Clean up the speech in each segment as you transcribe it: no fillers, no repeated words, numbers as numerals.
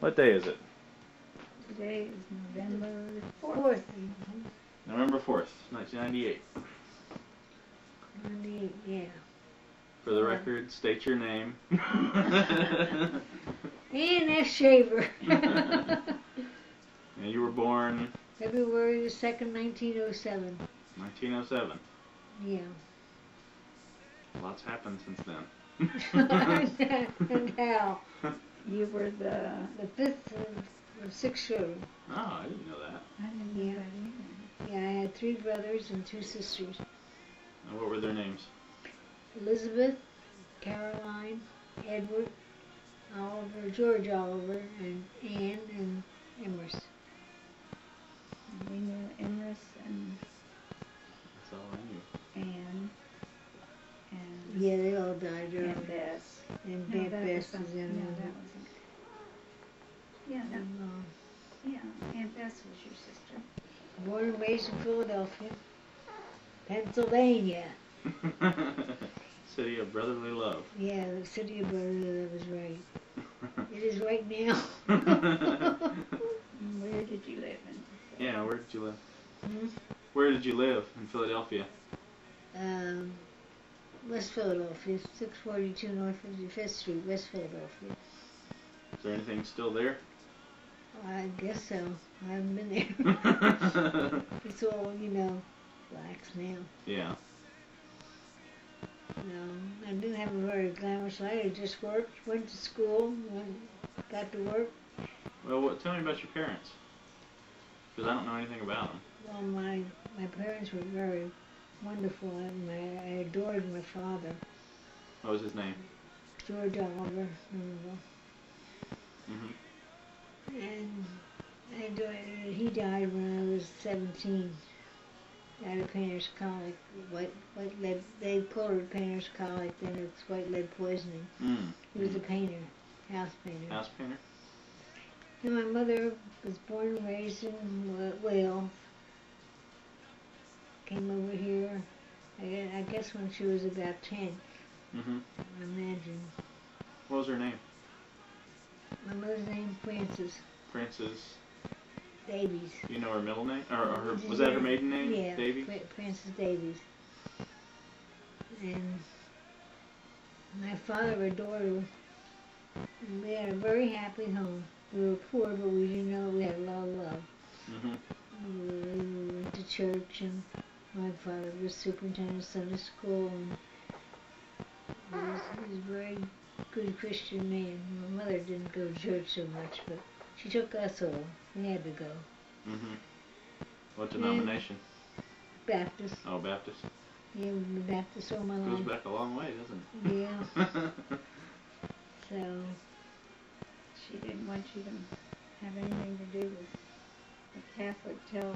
What day is it? Today is November 4th. November 4th, 1998. 98, yeah. For the record, state your name. And F. Shaver. And you were born? February 2nd, 1907. 1907. Yeah. Lots happened since then. And how? You were the fifth of 6 children. Oh, I didn't know that. I didn't know that either. Yeah, I had 3 brothers and 2 sisters. And what were their names? Elizabeth, Caroline, Edward, Oliver, George Oliver, and Anne and Emrys. We knew Emrys and That's all I knew. Anne. And yeah, they all died early. And Bess. And no, Bess was in there. Yeah, Aunt Bess was your sister. Born and raised in Philadelphia, Pennsylvania. City of brotherly love. Yeah, the city of brotherly love is right. It is right now. Where did you live in? Yeah, where did you live? Hmm? Where did you live in Philadelphia? West Philadelphia, 642 North 55th Street, West Philadelphia. Is there anything still there? I guess so. I haven't been there. It's all, blacks now. Yeah. No, I didn't have a very glamorous life. I just worked, went to school, got to work. Well, tell me about your parents. Because I don't know anything about them. Well, my parents were very wonderful, and I adored my father. What was his name? George Oliver, Nuneville. Mm-hmm. And he died when I was 17. Out of painter's colic. White lead. They called it painter's colic. Then it's white lead poisoning. Mm. He was a painter, house painter. House painter. And my mother was born and raised in Wales. Came over here, I guess when she was about 10. Mm-hmm. I imagine. What was her name? My mother's name Frances. Frances Davies. You know her middle name? Or was that her maiden name? Yeah, Davies? Frances Davies. And my father adored her. And we had a very happy home. We were poor, but we didn't know we had a lot of love. Mm-hmm. We went to church, and my father was superintendent of Sunday school, and he was a very good Christian man. My mother didn't go to church so much, but she took us all. We had to go. Mm-hmm. What denomination? Baptist. Oh, Baptist. Yeah, we've been Baptist all my life. Goes back a long way, doesn't it? Yeah. So she didn't want you to have anything to do with the Catholic. Tell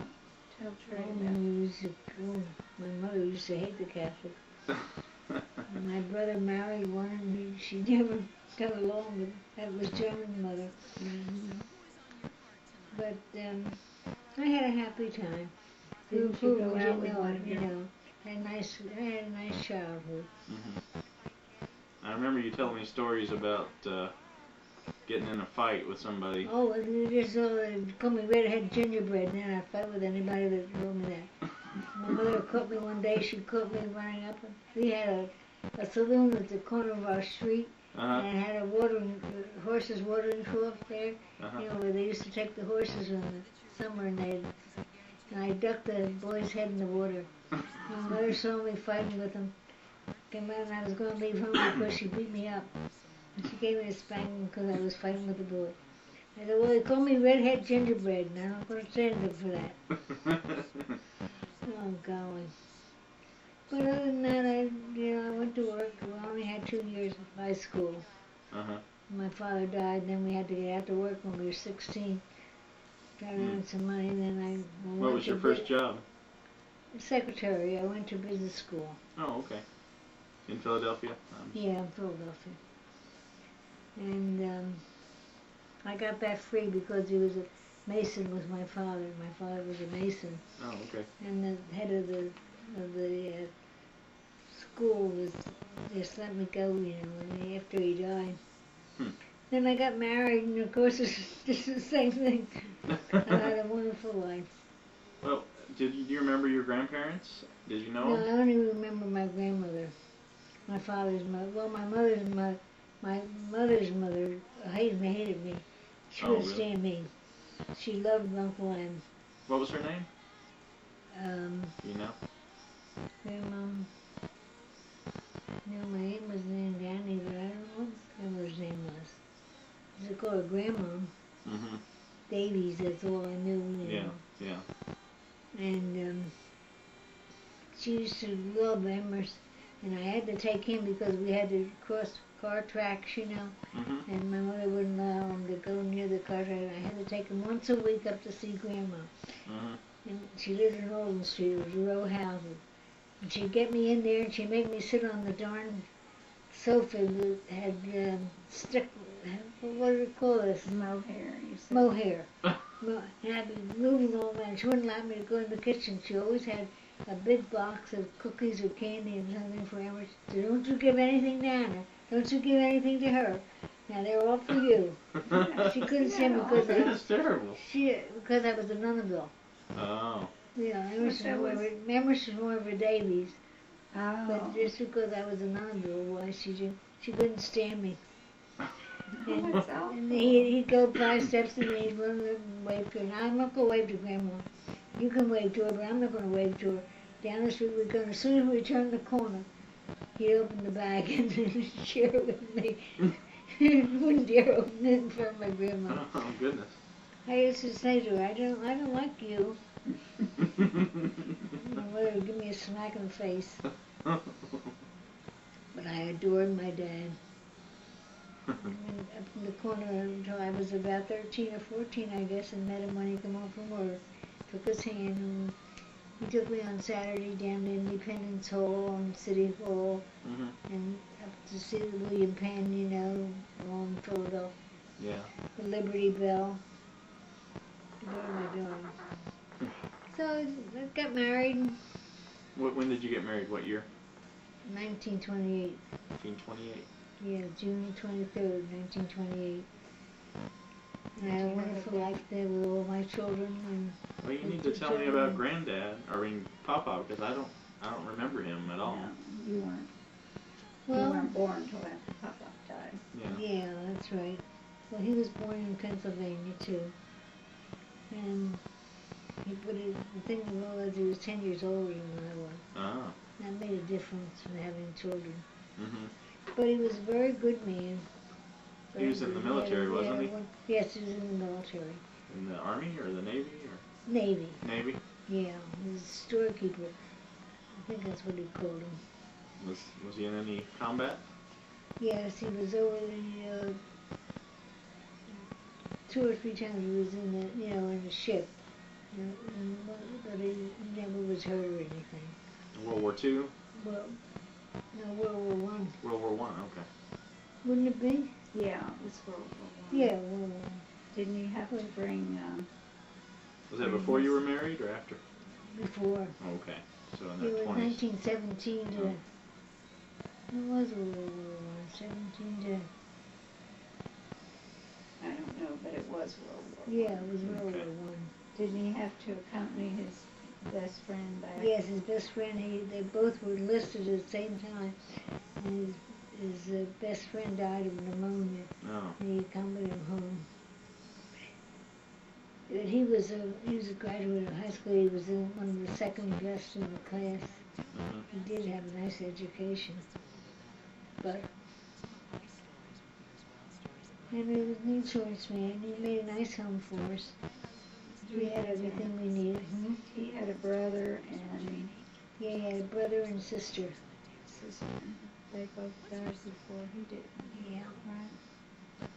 Trey about. My mother used to hate the Catholics. My brother married one, and she never got along with. That was German mother. Mm-hmm. But I had a happy time. Didn't you go out with one? I had a nice childhood. Mm-hmm. I remember you telling me stories about getting in a fight with somebody. Oh, they just called me redhead gingerbread, and then I'd fight with anybody that told me that. My mother caught me one day. She caught me running up. We had a saloon at the corner of our street, and it had a horses watering trough there. Where they used to take the horses in the summer, and I ducked the boy's head in the water. My mother saw me fighting with him. Came out, and I was going to leave home because she beat me up. And she gave me a spanking because I was fighting with the boy. I said, well, they call me redhead gingerbread, and I'm not going to stand up for that. Oh, golly. But other than that, I went to work. We only had 2 years of high school. My father died, and then we had to get out to work when we were 16. Try to earn some money, and then I What was your first job? Secretary. I went to business school. Oh, okay. In Philadelphia? Yeah, in Philadelphia. And I got that free because he was a mason with my father. My father was a mason. Oh, okay. And the head of the school was just let me go, after he died. Then I got married, and of course it's just the same thing. I had a wonderful life. Well, do you remember your grandparents? Did you know No, them? I only remember my grandmother, my father's mother. Well, my mother's mother hated me. She Oh, couldn't really? stand me. She loved Uncle Em. What was her name? Um, Do you know? Grandma. No, my aunt was named Annie, but I don't know what grandmother's name was. They called her Grandma. Mm-hmm. Davies, that's all I knew. You know. Yeah. And she used to love Emerson, and I had to take him because we had to cross car tracks, you know, Mm-hmm. and my mother wouldn't allow him to go near the car track. I had to take him once a week up to see Grandma. Mm-hmm. And she lived in Olden Street. It was a row houses. And she'd get me in there, and she'd make me sit on the darn sofa that had stick, what do you call this? Mohair, you said. Mohair. And I'd be moving all that. She wouldn't allow me to go in the kitchen. She always had a big box of cookies or candy and something for Emma. She said, don't you give anything to Anna. Don't you give anything to her. Now they're all for you. She couldn't stand me That's terrible. because I was a Nuneville. Oh. Yeah, that was- Emerson more of a Davies. Oh. But just because I was a Nuneville, why she couldn't stand me. And, That's awful. and he'd go 5 steps and he'd run and wave to her. Now, I'm not going to wave to Grandma. You can wave to her, but I'm not going to wave to her. Down the street we're going. As soon as we turned the corner, he'd open the bag and share it with me. Wouldn't dare open it in front of my grandma. Oh, goodness. I used to say to her, I don't like you. My mother would give me a smack in the face. But I adored my dad. And up in the corner until I was about 13 or 14, I guess, and met him when he came home from work. Took his hand, and he took me on Saturday down to Independence Hall and City Hall, Mm-hmm. and up to see the William Penn, you know, along Philadelphia, Yeah. the Liberty Bell. Adored my daughter. So I got married in When did you get married? What year? 1928. 1928. Yeah, June 23rd, 1928. And I had a wonderful life there with all my children. And Well, you need to tell me about Granddad, Papa, because I don't remember him at all. No, you weren't. well, You weren't born until after Papa died. Yeah. yeah, that's right. Well, he was born in Pennsylvania too, and the thing was he was 10 years older than I was. Ah. That made a difference in having children. Mm-hmm. But he was a very good man. He was in the military, wasn't he? Yes, he was in the military. In the Army or the Navy or Navy. Navy? Yeah, he was a storekeeper. I think that's what he called him. Was he in any combat? Yes, he was over the 2 or 3 times he was in the ship. But he never was hurt or anything. World War II? Well, no, World War One. World War One. Okay. Wouldn't it be? Yeah, it was World War I. Yeah, World War One. Didn't you have to bring, Was that before you were married or after? Before. Oh, okay. So in It the was 20s. 1917 to. Oh. It was World War One. 17 I don't know, but it was World War to. Yeah, it was World Okay. War One. Didn't he have to accompany his best friend back? Yes, his best friend. They both were enlisted at the same time, and his best friend died of pneumonia. Oh. And he accompanied him home. But he was a graduate of high school. He was in one of the second best in the class. Mm-hmm. He did have a nice education, but and he was an insurance man. He made a nice home for us. We had everything we needed. He had a brother and Yeah, he had a brother and sister. sister. They both died before he did. Yeah, Right?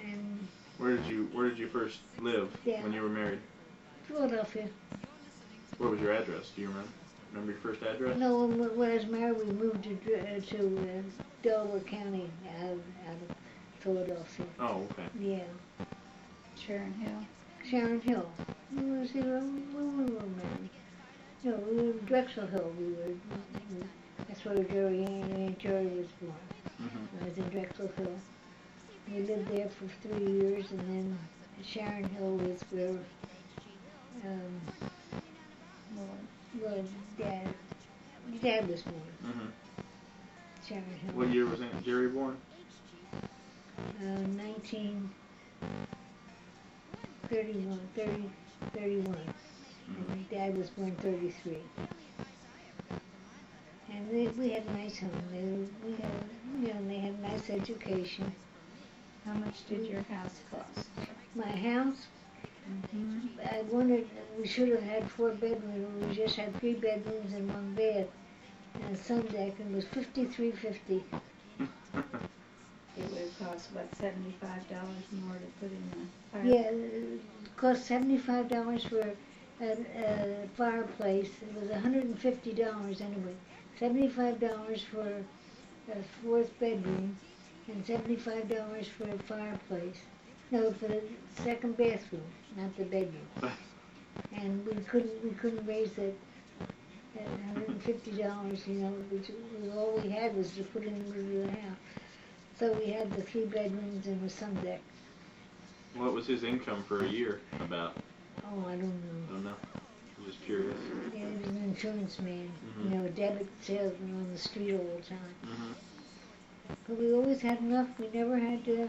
and Where did you first live Yeah. when you were married? Philadelphia. What was your address? Do you remember your first address? No, when I was married, we moved to Delaware County out of Philadelphia. Oh, okay. Yeah, Sharon Hill. Sharon Hill. We were married. No, we were in Drexel Hill. That's where Aunt Jerry was born. Mm-hmm. I was in Drexel Hill. We lived there for 3 years, and then Sharon Hill was where, well, Dad was born. Mm-hmm. Sharon Hill. What year was Aunt Jerry born? 1931. Mm-hmm. And Dad was born 33. And we had a nice home. They had a nice education. How much did your house cost? My house, Mm-hmm. we should have had 4 bedrooms. We just had 3 bedrooms and 1 bed and a sun deck, and it was $53.50. It would have cost about $75 more to put in the fire. Yeah, it cost $75 for a fireplace. It was $150 anyway. $75 for a 4th bedroom and $75 for a fireplace. No, for the 2nd bathroom, not the bedroom. And we couldn't raise it at $150, which all we had was to put in the middle of the house. So we had the 3 bedrooms and the sun deck. What was his income for a year about? Oh, I don't know. Don't know. I'm just curious. Yeah, he was an insurance man, Mm-hmm. a debit salesman on the street all the time. Mm-hmm. But we always had enough. We never had to.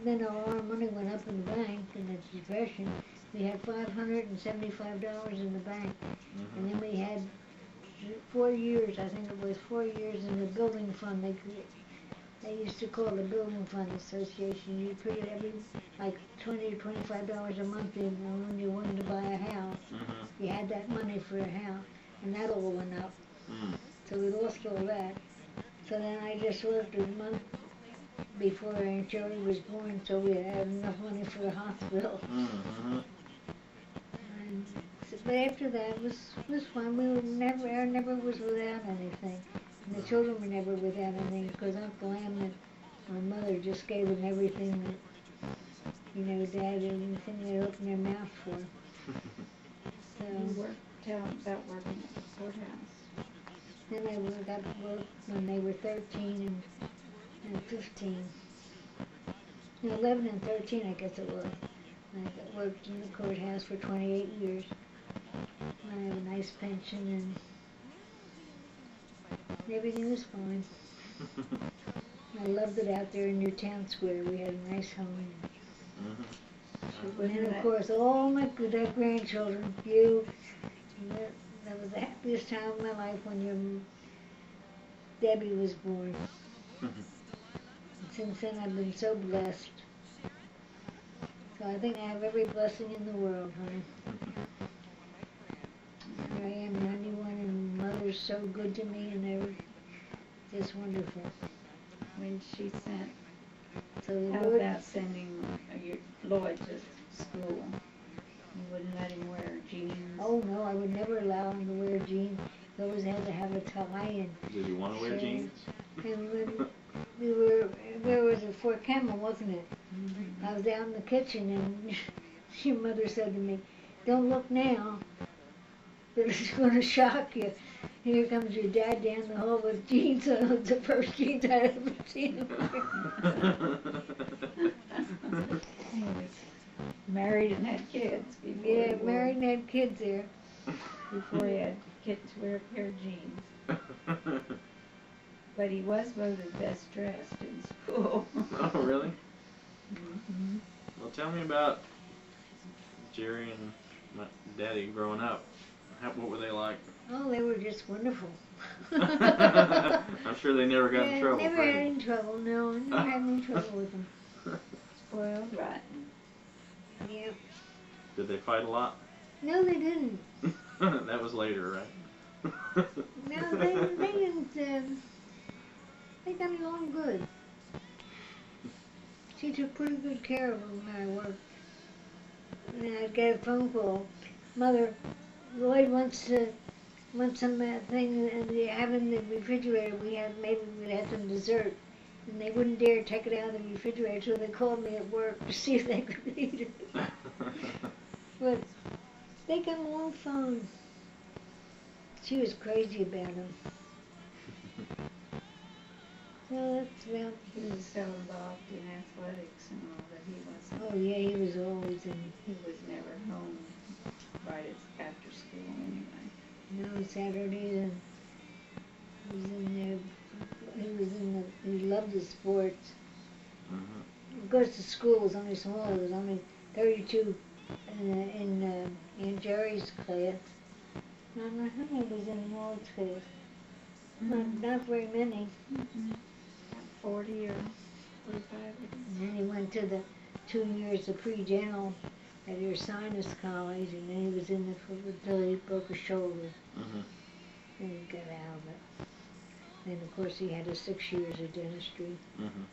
Then our money went up in the bank in the Depression. We had $575 in the bank. Mm-hmm. And then we had 4 years, I think it was 4 years in the building fund. They used to call it the Building Fund Association. You put it every, like $20 or $25 a month in when you wanted to buy a house. Mm-hmm. You had that money for a house, and that all went up. Mm. So we lost all that. So then I just worked a month before Aunt Jerry was born, so we had enough money for the hospital. Mm-hmm. But after that, it was fun. I never was without anything. And the children were never without anything, because Uncle Em and my mother just gave them everything that, Dad, anything they opened their mouth for. So Tell them about working at the courthouse. then I got to work when they were 13 and 15. No, 11 and 13, I guess it was. I worked in the courthouse for 28 years. I have a nice pension, and everything was fine. I loved it out there in Newtown Square. We had a nice home. Mm-hmm. And then, of course, all my grandchildren, you. That was the happiest time of my life when your Debbie was born. And since then, I've been so blessed. So I think I have every blessing in the world, honey. Here I am, 91, and Mother's so good to me, and they're just wonderful. When she sent, So the how Lord, about sending your Lloyd to school? You wouldn't let him wear jeans? oh no, I would never allow him to wear jeans. He always had to have a tie, and Did you want to wear So- jeans? and when we were, where was it, Fort Campbell, wasn't it? Mm-hmm. I was out in the kitchen, and your mother said to me, "Don't look now, but it's going to shock you. Here comes your dad down the hall with jeans on." It was the first jeans I'd ever seen him wear. He was married and had kids before. Yeah, he wore- married and had kids there. Before he had kids wear a pair of jeans. But he was voted best dressed in school. Oh, really? Mm-hmm. Well, tell me about Jerry and my Daddy growing up. What were they like? Oh, they were just wonderful. I'm sure they never got in trouble. Never for had anything. any trouble, no. Never had any trouble with them. Spoiled rotten. Yeah. Did they fight a lot? No, they didn't. That was later, right? No, they didn't. They got along good. She took pretty good care of them when I worked. And I'd get a phone call. Mother, Lloyd wants some thing and they have in the refrigerator. Maybe we'd have some dessert. And they wouldn't dare take it out of the refrigerator, so they called me at work to see if they could eat it. But they got along fine. She was crazy about him. Well, that's about. He was so involved in athletics and all that he wasn't. Oh yeah, he was always in. He was never home right after school anyway. No Saturdays, and he was in there. He loved the sports. Mm-hmm. Of course, the school was only small. There was only 32 in Jerry's class. No, how many was in Wald's class? Not very many. Mm-hmm. 40 or 45. And then he went to the 2 years of pre-general at your sinus college, and then he was in the until he broke his shoulder. Mm-hmm. And he got out of it. Then, of course, he had his 6 years of dentistry. Mm-hmm.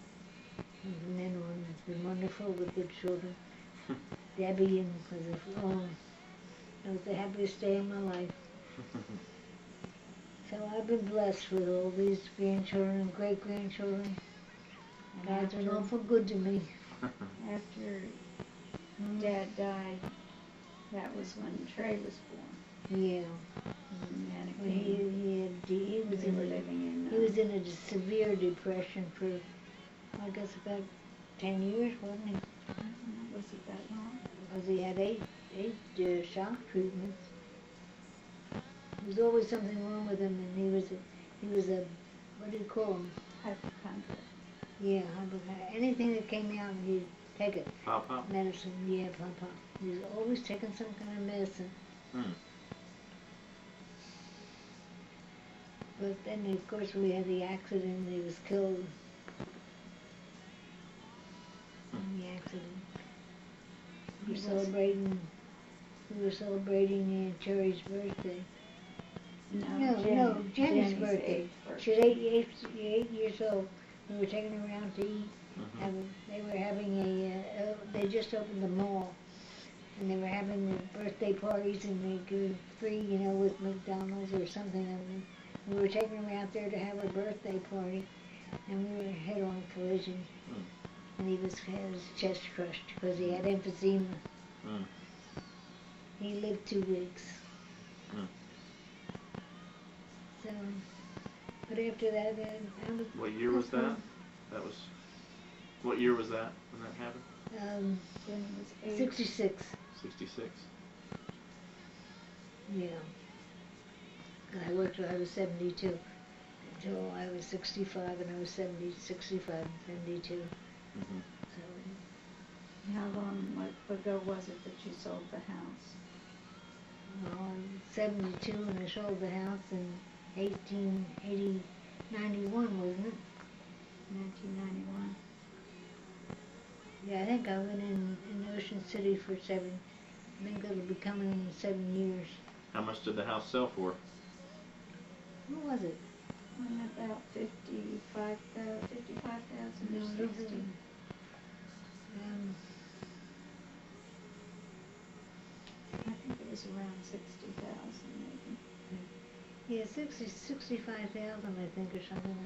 And then on, it's been wonderful with the children. Debbie, and because it was the happiest day of my life. So I've been blessed with all these grandchildren and great-grandchildren. God's been awful good to me. After Dad died, that was when Trey was born. Yeah. And Well, he was they were living in. He was in a severe depression for, I guess, about 10 years, wasn't he? I don't know, was it that long? Because he had eight shock treatments. There was always something wrong with him, and he was a what do you call him? Hypochondriac. Yeah, anything that came out, he'd take it. Pop. Medicine, yeah, pop. He was always taking some kind of medicine. Hmm. But then, of course, we had the accident, and he was killed in the accident. We were celebrating Aunt Cherry's birthday. No, Jenny's birthday. She was 8 years old. We were taking her around to eat. Mm-hmm. They were having they just opened the mall, and they were having the birthday parties, and they give free, with McDonald's or something. And we were taking her out there to have her birthday party, and we were head-on collision. Mm. And he had his chest crushed because he had emphysema. Mm. He lived 2 weeks. Mm. So, but after that, I was. What year was that? What year was that when that happened? Then it was 66. 66. Yeah. I worked till I was 72. Until I was 65, and I was 65 and 72. Mm-hmm. So, How long ago was it that you sold the house? well, in 72, and I sold the house in 91, wasn't it? 1991. Yeah, I think I went in Ocean City for 7. I think it'll be coming in 7 years. How much did the house sell for? What was it? About 55,000 No, or 60. I think it was around 60,000 maybe. Yeah, 65,000, I think, or something.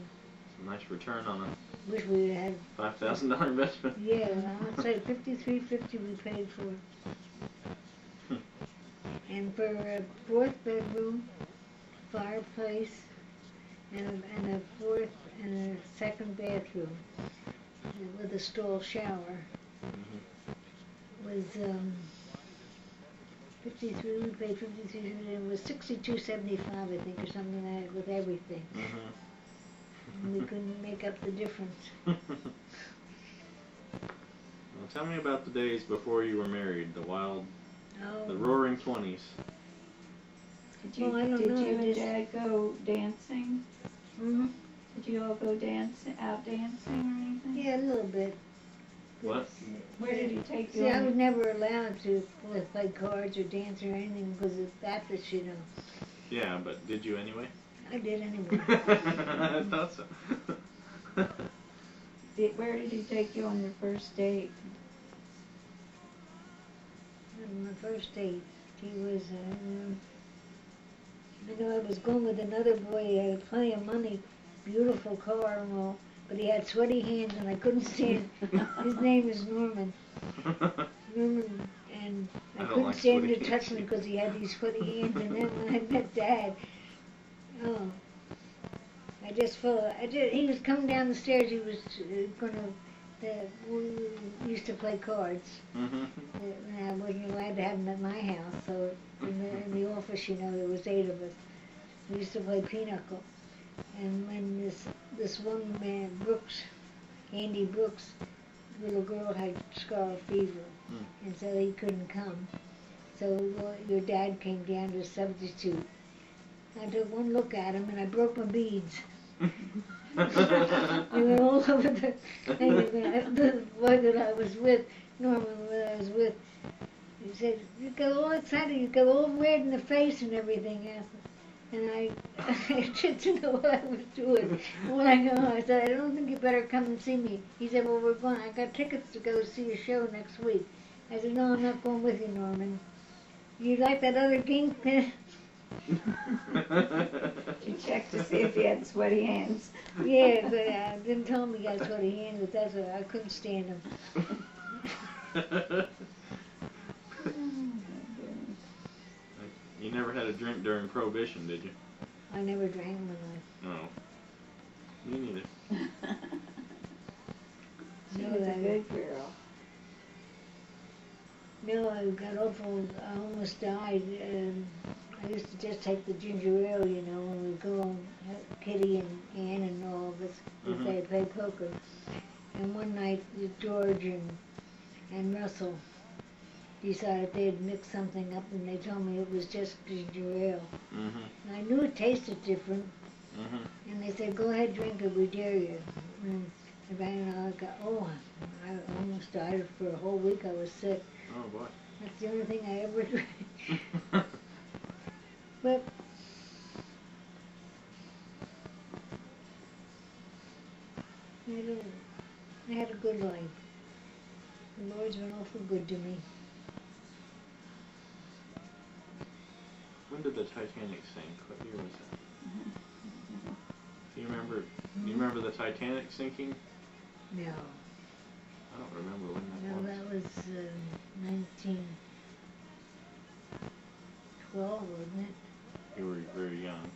It's a nice return on a Wish we had. $5,000 investment. Yeah, I'd say $53.50 we paid for it. And for a 4th bedroom, fireplace, and a 4th and a 2nd bathroom with a stall shower was 53. We paid 53. It was $62.75, I think, or something like that, with everything. Mm-hmm. And we couldn't make up the difference. Well, tell me about the days before you were married, the roaring 20s. Did you, Well, I don't know, you and just- Dad go dancing? Mm-hmm. Did you all go out dancing or anything? Yeah, a little bit. What? Where did he take you? See, I was never allowed to play cards or dance or anything because of Baptist, Yeah, but did you anyway? I did anyway. I thought so. Where did he take you on your first date? On my first date, he was, I know I was going with another boy. He had plenty of money, beautiful car and all, but he had sweaty hands and I couldn't stand his name is Norman. Norman, and I I don't couldn't like stand him to sweaty touch hands. me because he had these sweaty hands. And then when I met Dad, oh, I just fell. He was coming down the stairs. He was gonna. We used to play cards. Mm-hmm. And I wasn't allowed to have them at my house. So in the office, you know, there was 8 of us. We used to play pinochle. And when this one man, Andy Brooks, little girl had scarlet fever, and so he couldn't come. So your dad came down to substitute. I took one look at him and I broke my beads. They went all over the thing. The boy that I was with, Norman, that I was with, he said, "You got all excited, you got all red in the face and everything else." And I didn't know what I was doing. When I go, I said, "I don't think you better come and see me." He said, "Well, we're going. I got tickets to go see a show next week." I said, "No, I'm not going with you, Norman. You like that other gink pen?" You checked to see if he had sweaty hands. Yeah, but didn't tell me he got sweaty hands, but that's what I couldn't stand him. You never had a drink during Prohibition, did you? I never drank in my life. No. Me neither. She was a good girl. No, I got awful. I almost died. I used to just take the ginger ale, you know, and we'd go on, Kitty and Ann and all of us, if they'd play poker. And one night, George and Russell decided they'd mix something up, and they told me it was just ginger ale. And I knew it tasted different, and they said, "Go ahead, drink it, we dare you." And I almost died for a whole week. I was sick. Oh boy. That's the only thing I ever drank. But I had a good life. The Lord's been awful good to me. When did the Titanic sink? What year was that? Do you remember? Do you remember the Titanic sinking? No. I don't remember when that No, was. that was 1912, wasn't it? You were very young.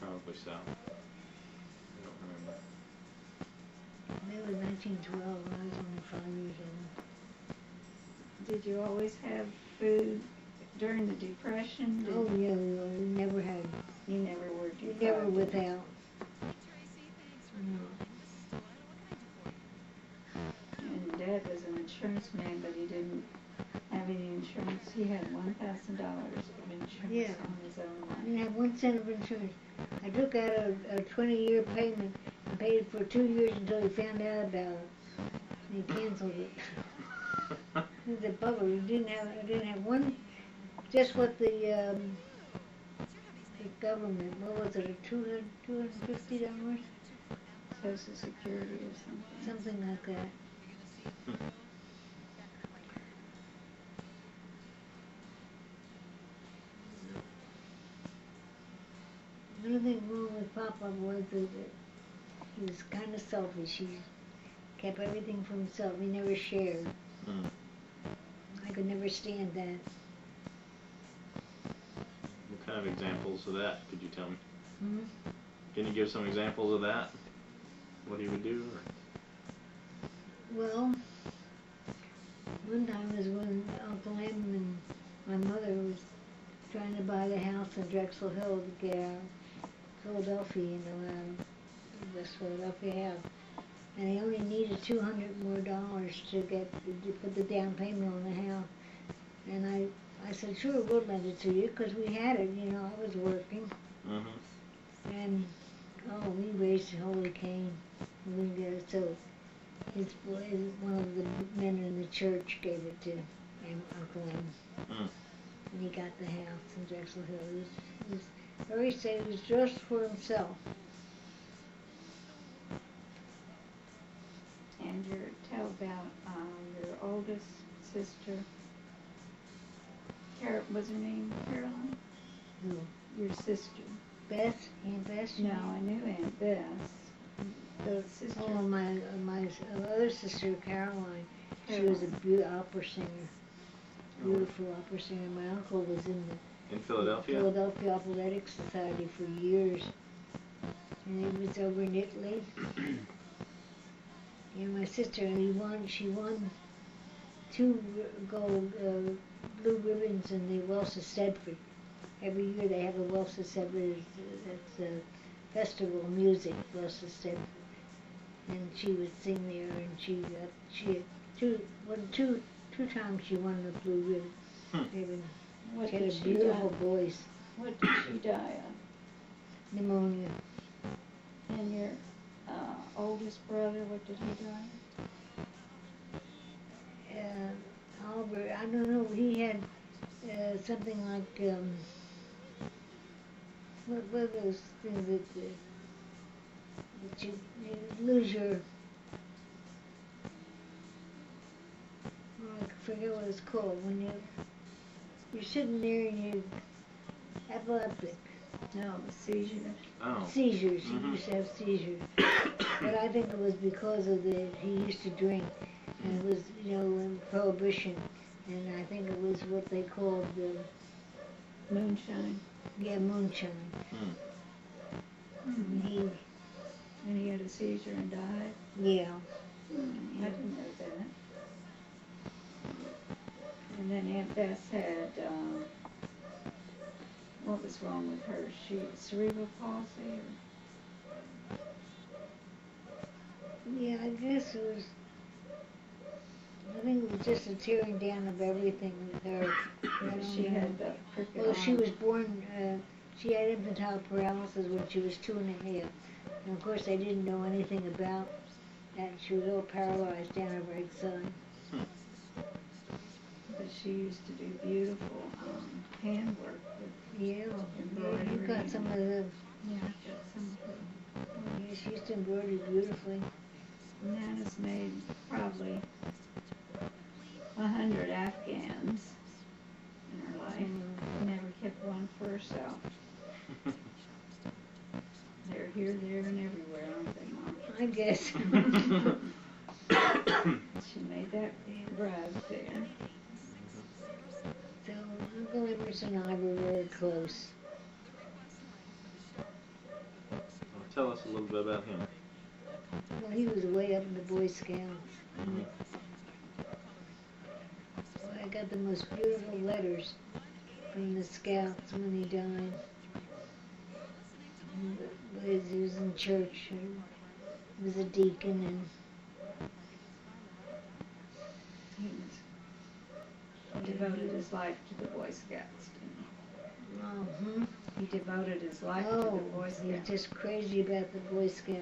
Probably so. I don't remember. It was 1912 when I was only 5 years old. Did you always have food during the Depression? Oh yeah, we never had. You never were We deprived? never without. No. And Dad was an insurance man, but he didn't have any insurance. He had $1,000 of insurance on his own I life. didn't have 1 cent of insurance. I took out a 20-year payment and paid it for 2 years until he found out about it. And he canceled it. He said, "Bubba, I didn't have one, just what the government, what was it, $250? Social Security or something. Something like that." The only thing wrong with Papa was that he was kind of selfish. He kept everything for himself. He never shared. I could never stand that. What kind of examples of that could you tell me? Hmm? Can you give some examples of that? What he would do? Or? Well, one time was when Uncle M and my mother was trying to buy the house in Drexel Hill to get out of Philadelphia, you know, West Philadelphia house. And they only needed $200 more to put the down payment on the house. And I said, "Sure, we'll lend it to you," because we had it, you know, I was working. And, we raised holy Cain. We didn't get it, so one of the men in the church gave it to Uncle M. And he got the house in Drexel Hill. He was very safe. It was just for himself. And tell about your oldest sister. Was her name Caroline? Who? Your sister. Beth? Aunt Beth? No, I knew Aunt Bess. The sister. Oh, my other sister, Caroline. She was a opera singer. Beautiful opera singer. My uncle was in In Philadelphia? Philadelphia Athletic Society for years. And he was over in Italy. And my sister, she won 2 gold blue ribbons in the Welsh of Stedford. Every year they have a Welsh of Stedford. It's a festival of music, Welsh of Stedford. And she would sing there, and she had two times she won the blue ribbon. What She had did a she beautiful die? voice. What did she die of? Pneumonia. And your oldest brother, what did he die Albert, I don't know, he had something like, what were those things that you lose your, I forget what it's called, when you're sitting there and you epileptic. of? No, seizures. Oh. Seizures, Mhm. he used to have seizures. But I think it was because of he used to drink, and it was, in Prohibition, and I think it was what they called Moonshine. moonshine. Hmm. And he had a seizure and died? Yeah. I didn't know that. And then Aunt Bess had, what was wrong with her? She cerebral palsy? Yeah, I guess it was, I think it was just a tearing down of everything with her. She had the crooked Well, she arm. was born, she had infantile paralysis when she was 2.5. And of course they didn't know anything about that. She was all paralyzed down her right side. But she used to do beautiful handwork with Yeah, embroidery. you got some of the, Yeah, I got some of her. yeah, she used to embroider beautifully. Nana's made probably 100 Afghans in her life. Never kept one for herself. They're here, there, and everywhere, aren't they, Mom? I guess. She made that rug there. So Uncle Emerson and I were very close. Well, tell us a little bit about him. Well, he was way up in the Boy Scouts. Mhm. Well, I got the most beautiful letters from the Scouts when he died. He was in church, and he was a deacon, and He devoted his life to the Boy Scouts, didn't oh, he? He devoted his life to the Boy he's Scouts. just crazy about the Boy Scout.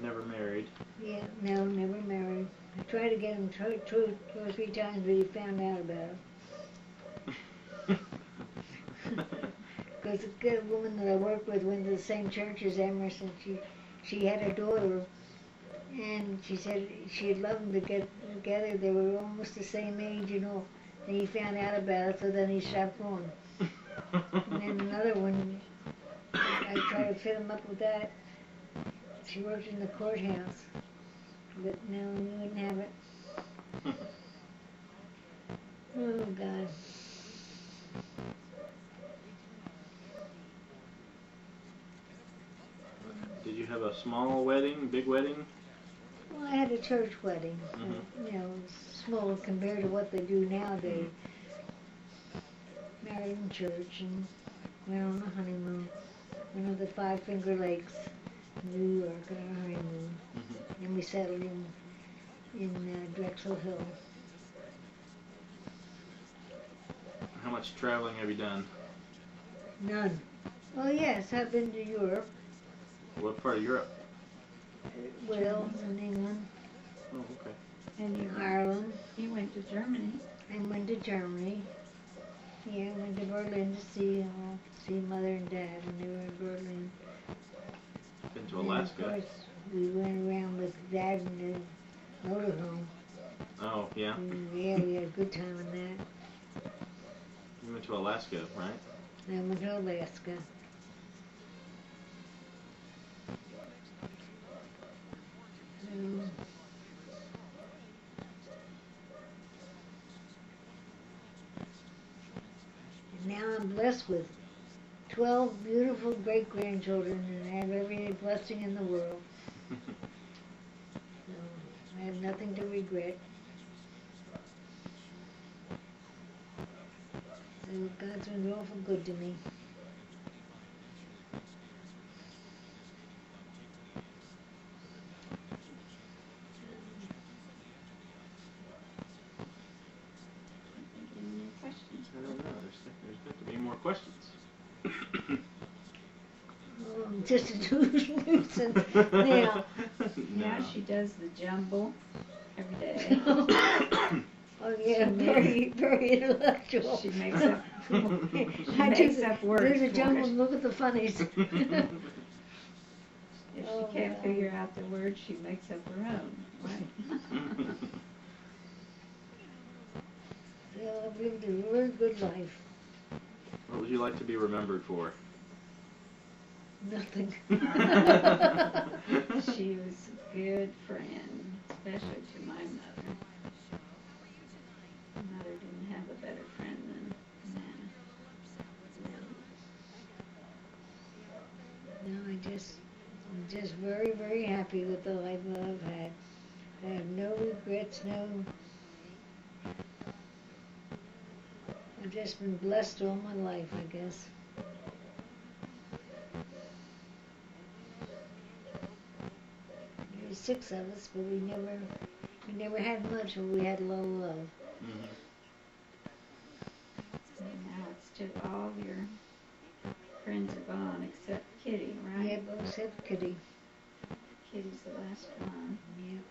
Never married. Yeah, no, never married. I tried to get him two or 3 times, but he found out about it. Because a good woman that I worked with went to the same church as Emerson. She had a daughter, and she said she'd love them to get together. They were almost the same age and all. And he found out about it, so then he stopped going. And then another one, I tried to fit him up with that. She worked in the courthouse, but no, he wouldn't have it. Oh, God. Did you have a small wedding, big wedding? Well, I had a church wedding, small compared to what they do nowadays. Married in church and went on a honeymoon. Went to the Five Finger Lakes, New York, on our honeymoon. Mm-hmm. And we settled in Drexel Hill. How much traveling have you done? None. Well, yes, I've been to Europe, What part of Europe? Wales and England, Oh, okay. And you Ireland, went to Germany. and went to Germany. Yeah, went to Berlin to see Mother and Dad when they were in Berlin. Been to And Alaska. of course, we went around with Dad in the motorhome. Oh, yeah. Yeah, we had a good time in that. You went to Alaska, right? Then went to Alaska. And now I'm blessed with 12 beautiful great-grandchildren and have every blessing in the world. So I have nothing to regret. So God's been awful good to me. Any more questions? I don't know. There's got to be more questions. Oh, I'm just a nuisance now. Now she does the jumble every day. Oh yeah, very, very intellectual. She makes up. She I makes do up words. There's a for jumble. it. Look at the funnies. If Oh, she can't wow. figure out the word, she makes up her own. Right? So I've lived a very good life. What would you like to be remembered for? Nothing. She was a good friend, especially to my mother. My mother didn't have a better friend than Nana. No, I'm just very, very happy with the life that I've had. I have no regrets, I've just been blessed all my life, I guess. There were 6 of us, but we never had much, but we had a lot of love. Mm-hmm. And now it's just all your friends are gone except Kitty, right? Yeah, but except Kitty. Kitty's the last one. Yeah.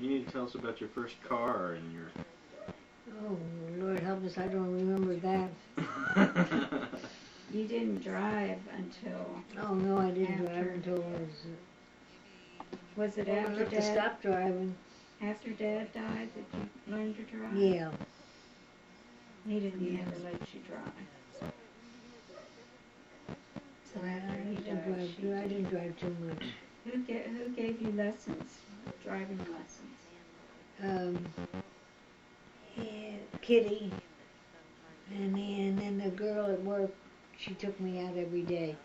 You need to tell us about your first car and your. Oh, Lord help us, I don't remember that. You didn't drive until, Oh, no, I didn't drive After. until I was it old after enough to Dad, stop driving. after Dad died that you learned to drive? Yeah. He didn't Yeah. ever let you drive. So So after he died, she I did. didn't drive too much. Who gave you lessons, driving lessons? Yeah, Kitty, and then the girl at work, she took me out every day.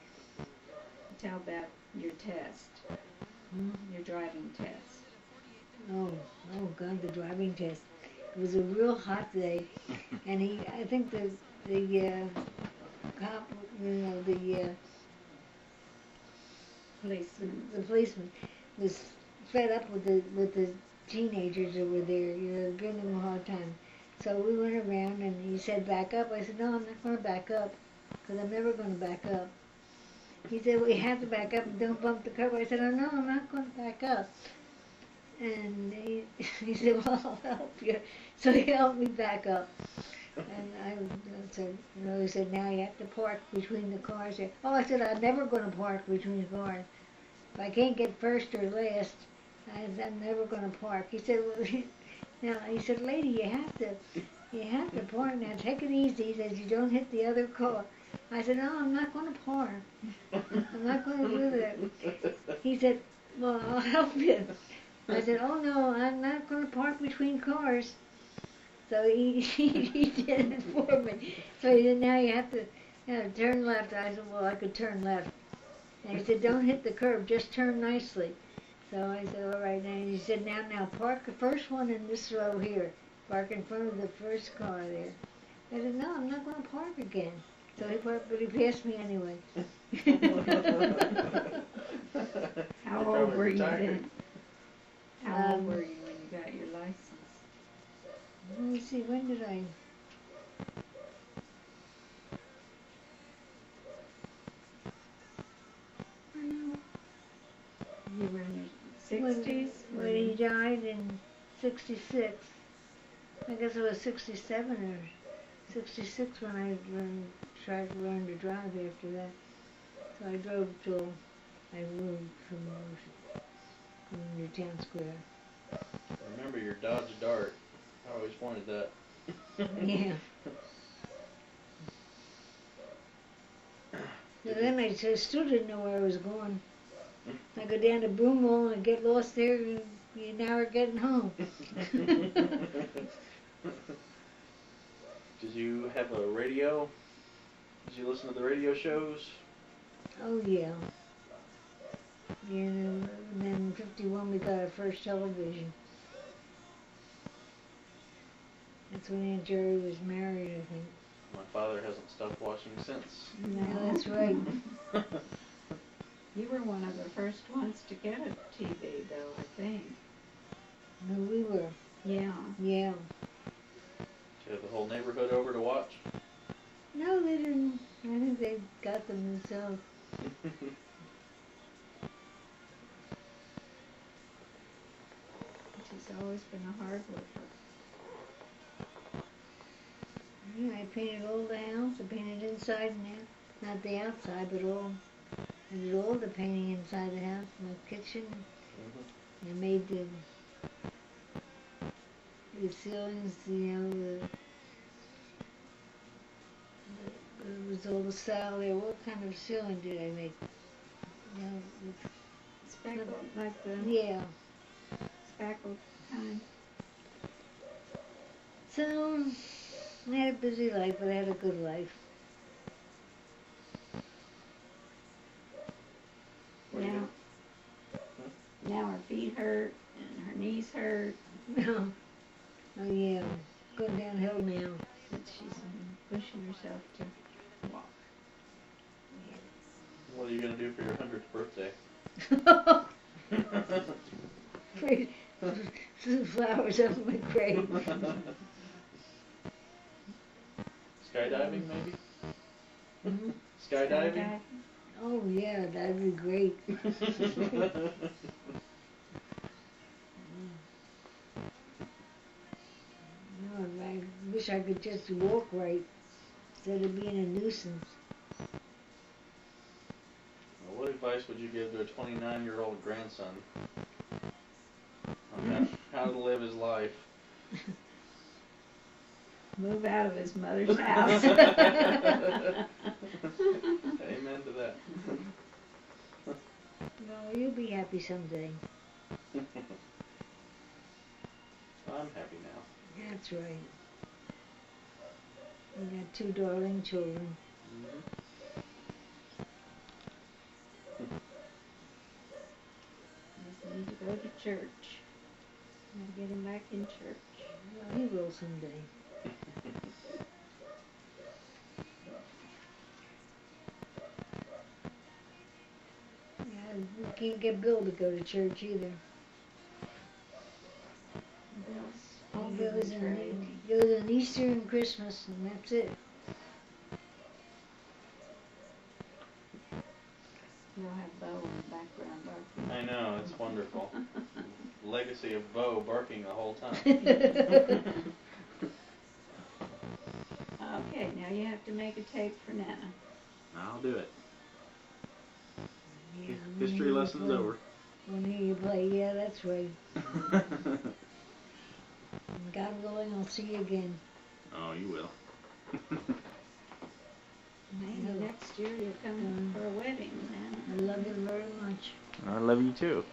Tell about your test, your driving test. Oh God, the driving test. It was a real hot day, and I think the cop, Policeman. the policeman was fed up with the teenagers that were there, giving them a hard time. So we went around and he said, back up. I said, no, I'm not going to back up, because I'm never going to back up. He said, well, you have to back up and don't bump the curb. I said, oh, no, I'm not going to back up. And he said, well, I'll help you. So he helped me back up. And I said, he said, now you have to park between the cars. Oh, I said, I'm never going to park between the cars. If I can't get first or last, I'm never going to park. He said, well, he said, lady, you have to park now. Take it easy. He says, you don't hit the other car. I said, no, I'm not going to park. I'm not going to do that. He said, well, I'll help you. I said, oh no, I'm not going to park between cars. So he did it for me. So he said, now you have to turn left. I said, well, I could turn left. And he said, don't hit the curb, just turn nicely. So I said, all right. And he said, now park the first one in this row here. Park in front of the first car there. I said, no, I'm not going to park again. So he parked, but he passed me anyway. How old were you then? How old were you when you got your license? Let me see, when did I? You were in your 60s? When he died in 66. I guess it was 67 or 66 when I tried to learn to drive after that. So I drove till I moved from New Town Square. Remember your Dodge Dart. I always wanted that. Yeah. So then I still didn't know where I was going. I go down to Broomall and get lost there, and you now are getting home. Did you have a radio? Did you listen to the radio shows? Oh yeah. Yeah, and then in 51 we got our first television. That's when Aunt Jerry was married, I think. My father hasn't stopped watching since. No, that's right. You were one of the first ones to get a TV, though, I think. No, we were. Yeah. Yeah. Did you have the whole neighborhood over to watch? No, they didn't. I think they got them themselves. She's always been a hard worker. Yeah, I painted all the house. I painted inside and out. Not the outside, but all. I did all the painting inside the house, my kitchen. I made the ceilings, it was all the style there. What kind of ceiling did I make? With, Speckled, like the yeah. speckled kind. So, I had a busy life, but I had a good life. Now her feet hurt and her knees hurt. Oh yeah, going downhill now. But she's pushing herself to walk. What are you going to do for your 100th birthday? Some flowers on my grave. Skydiving, maybe? Mhm. Skydiving? Oh yeah, that'd be great. No, I wish I could just walk right instead of being a nuisance. Well, what advice would you give to a 29-year-old grandson on how to live his life? Move out of his mother's house. Amen to that. No, you'll be happy someday. I'm happy now. That's right. We got 2 darling children. Just need to go to church. And get him back in church. Well, he will someday. Yeah, we can't get Bill to go to church either. He goes on Easter and Christmas, and that's it. You'll have Bo in the background barking. I know, it's wonderful. Legacy of Bo barking the whole time. Okay, now you have to make a tape for Nana. I'll do it. Yeah, History lesson's over. When you play, yeah, that's right. God willing, I'll see you again. Oh, you will. Maybe next year you'll come for a wedding, Nana. I love you very much. I love you too.